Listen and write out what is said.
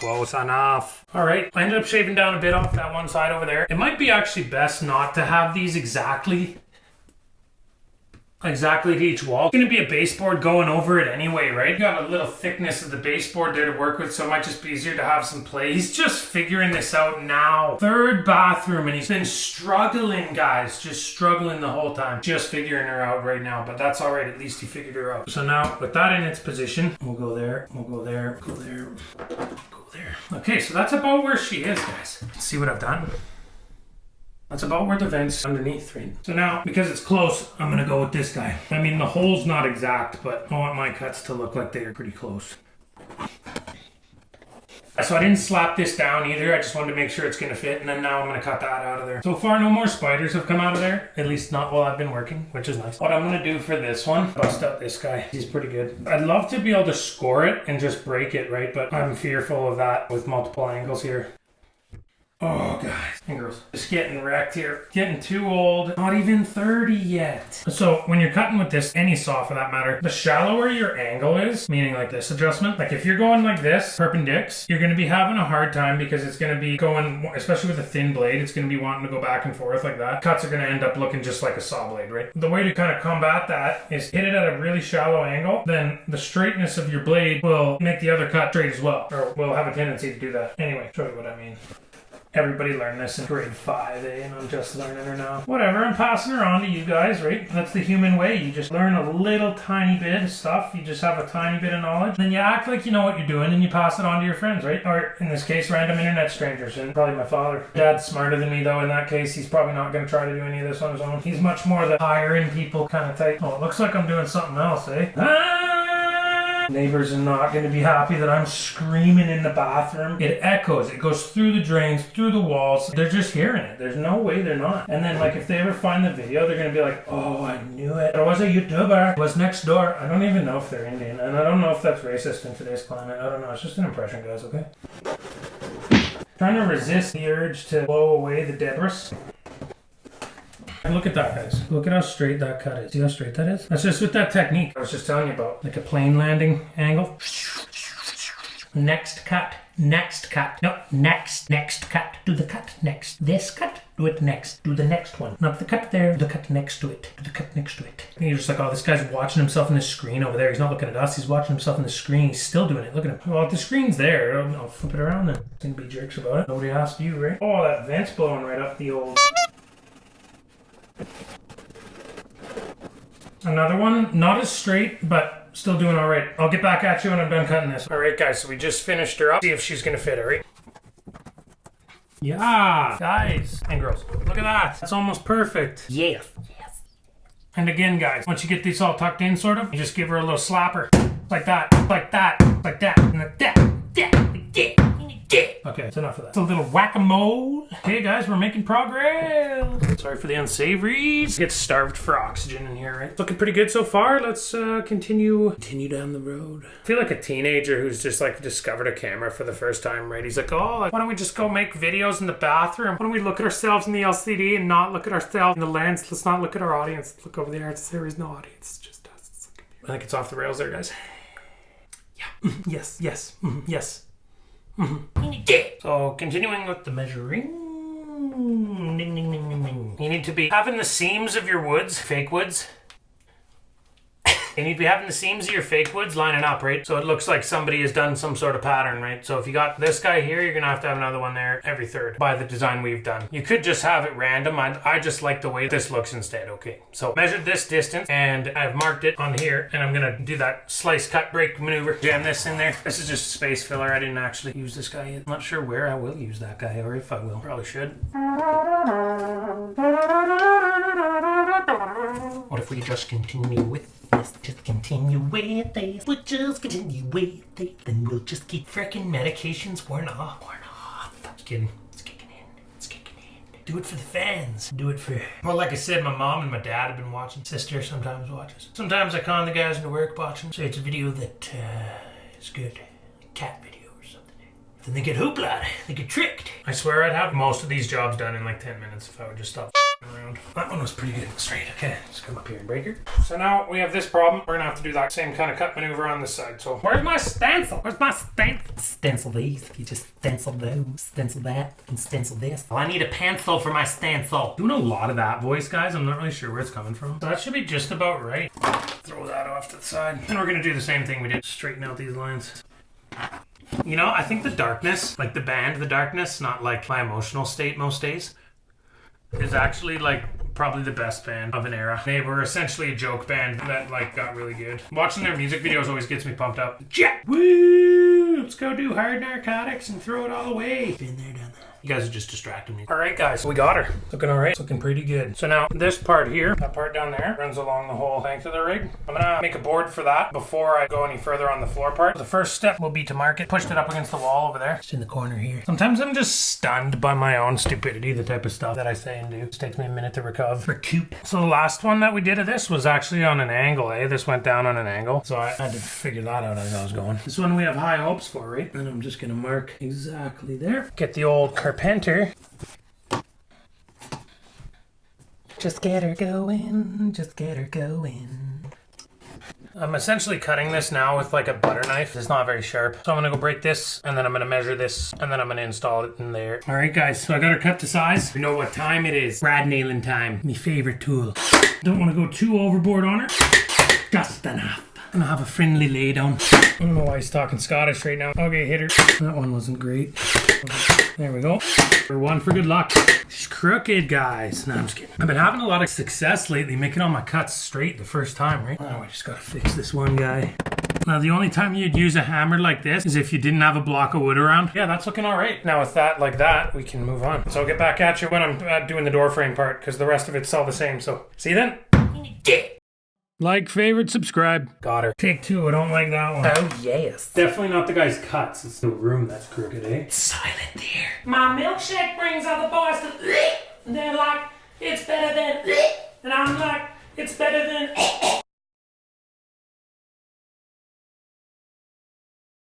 close enough. All right, I ended up shaving down a bit off that one side over there. It might be actually best not to have these exactly to each wall. It's gonna be a baseboard going over it anyway, right? You got a little thickness of the baseboard there to work with, so it might just be easier to have some play. He's just figuring this out now. Third bathroom, and he's been struggling, guys. Just struggling the whole time. Just figuring her out right now, but that's all right. At least he figured her out. So now, with that in its position, we'll go there, we'll go there, go there, go there. Okay, so that's about where she is, guys. Let's see what I've done. That's about where the vent's underneath, right? So now, because it's close, I'm gonna go with this guy. I mean, the hole's not exact, but I want my cuts to look like they're pretty close. So I didn't slap this down either. I just wanted to make sure it's gonna fit, and then now I'm gonna cut that out of there. So far, no more spiders have come out of there. At least not while I've been working, which is nice. What I'm gonna do for this one, bust out this guy. He's pretty good. I'd love to be able to score it and just break it, right? But I'm fearful of that with multiple angles here. Oh, guys and girls, just getting wrecked here. Getting too old. Not even 30 yet. So when you're cutting with this, any saw for that matter, the shallower your angle is, meaning like this adjustment, like if you're going like this, perpendics, you're going to be having a hard time because it's going to be going, especially with a thin blade, it's going to be wanting to go back and forth like that. Cuts are going to end up looking just like a saw blade, right? The way to kind of combat that is hit it at a really shallow angle, then the straightness of your blade will make the other cut straight as well, or will have a tendency to do that. Anyway, show you what I mean. Everybody learned this in grade 5, and I'm just learning her now. Whatever, I'm passing her on to you guys, right? That's the human way. You just learn a little tiny bit of stuff. You just have a tiny bit of knowledge. Then you act like you know what you're doing, and you pass it on to your friends, right? Or in this case, random internet strangers, and probably my father. Dad's smarter than me, though, in that case. He's probably not going to try to do any of this on his own. He's much more the hiring people kind of type. Oh, it looks like I'm doing something else, eh? Neighbors are not going to be happy that I'm screaming in the bathroom. It echoes. It goes through the drains, through the walls. They're just hearing it. There's no way they're not. And then, like, if they ever find the video, they're going to be like, oh, I knew it. I was a YouTuber. It was next door. I don't even know if they're Indian. And I don't know if that's racist in today's climate. I don't know. It's just an impression, guys, okay? Trying to resist the urge to blow away the debris. And look at that, guys. Look at how straight that cut is. See how straight that is? That's just with that technique I was just telling you about. Like a plane landing angle. Next cut. Next cut. No, next cut. Do the cut next. This cut. Do it next. Do the next one. Not the cut there. The cut next to it. Do the cut next to it. And you're just like, oh, this guy's watching himself in the screen over there. He's not looking at us. He's watching himself in the screen. He's still doing it. Look at him. Well, if the screen's there, I'll flip it around then. Don't be jerks about it. Nobody asked you, right? Oh, that vent's blowing right up the old... Another one, not as straight, but still doing all right. I'll get back at you when I'm done cutting this. All right, guys, so we just finished her up. See if she's gonna fit, all right? Yeah, guys and girls, look at that. That's almost perfect. Yes. And again, guys, once you get this all tucked in, sort of, you just give her a little slapper. Like that, like that, like that, and like that, like that. Okay, that's enough of that. It's a little whack-a-mole. Okay, guys, we're making progress. Sorry for the unsavories. Get starved for oxygen in here, right? Looking pretty good so far. Let's continue down the road. I feel like a teenager who's just like discovered a camera for the first time, right? He's like, oh, why don't we just go make videos in the bathroom? Why don't we look at ourselves in the LCD and not look at ourselves in the lens? Let's not look at our audience. Let's look over there. There is no audience. It's just us. I think it's off the rails there, guys. Yeah. Yes. Yes. So continuing with the measuring, you need to be having the seams of your woods, fake woods. You need to be having the seams of your fake woods lining up, right? So it looks like somebody has done some sort of pattern, right? So if you got this guy here, you're gonna have to have another one there every third by the design we've done. You could just have it random. I just like the way this looks instead. Okay, so measured this distance and I've marked it on here, and I'm gonna do that slice, cut, break maneuver. Jam this in there. This is just space filler. I didn't actually use this guy yet. I'm not sure where I will use that guy, or if I will. Probably should. What if we just continue with this? Just continue with this. We'll just continue with this. Then we'll just keep freaking medications worn off. Just kidding. It's kicking in. It's kicking in. Do it for the fans. Do it for... Well, like I said, my mom and my dad have been watching. Sister sometimes watches. Sometimes I con the guys into work watching. Say it's a video that is good. Cat video or something. Then they get hoopla. They get tricked. I swear I'd have most of these jobs done in like 10 minutes if I would just stop Around. That one was pretty good and straight. Okay, let's come up here and break her. So now we have this problem. We're gonna have to do that same kind of cut maneuver on this side. So where's my stencil? Where's my stencil? Stencil these. You just stencil those, stencil that, and stencil this. Well, I need a pencil for my stencil. Doing a lot of that voice, guys. I'm not really sure where it's coming from. So that should be just about right. Throw that off to the side. And we're gonna do the same thing we did. Straighten out these lines. You know, I think the darkness, like the band, the darkness, not like my emotional state most days, is actually like probably the best band of an era. They were essentially a joke band that like got really good. Watching their music videos always gets me pumped up. Yeah! Woo! Let's go do hard narcotics and throw it all away. Been there, done that. You guys are just distracting me. All right, guys, we got her. Looking all right. It's looking pretty good. So now this part here, that part down there, runs along the whole length of the rig. I'm gonna make a board for that before I go any further on the floor part. The first step will be to mark it. Pushed it up against the wall over there. It's in the corner here. Sometimes I'm just stunned by my own stupidity, the type of stuff that I say and do. It takes me a minute to recoup. So the last one that we did of this was actually on an angle, eh? This went down on an angle. So I had to figure that out as I was going. This one we have high hopes for, right? And I'm just gonna mark exactly there. Get the old carpenter. Just get her going, just get her going. I'm essentially cutting this now with like a butter knife. It's not very sharp. So I'm gonna go break this, and then I'm gonna measure this, and then I'm gonna install it in there. All right, guys, so I got her cut to size. You know what time it is. Brad nailing time. My favorite tool. Don't wanna go too overboard on her. Just enough. I'm gonna have a friendly lay down. I don't know why he's talking Scottish right now. Okay, hit her. That one wasn't great. Okay, there we go. For one for good luck. She's crooked, guys. No, I'm just kidding. I've been having a lot of success lately making all my cuts straight the first time, right? Now I just gotta fix this one guy. Now the only time you'd use a hammer like this is if you didn't have a block of wood around. Yeah, that's looking all right. Now with that like that, we can move on. So I'll get back at you when I'm doing the door frame part, because the rest of it's all the same. So see you then. Like, favorite, subscribe. Got her. Take two. I don't like that one. Oh, yes. Definitely not the guy's cuts. It's the room that's crooked, eh? It's silent there. My milkshake brings other boys to and they're like, it's better than and I'm like, it's better than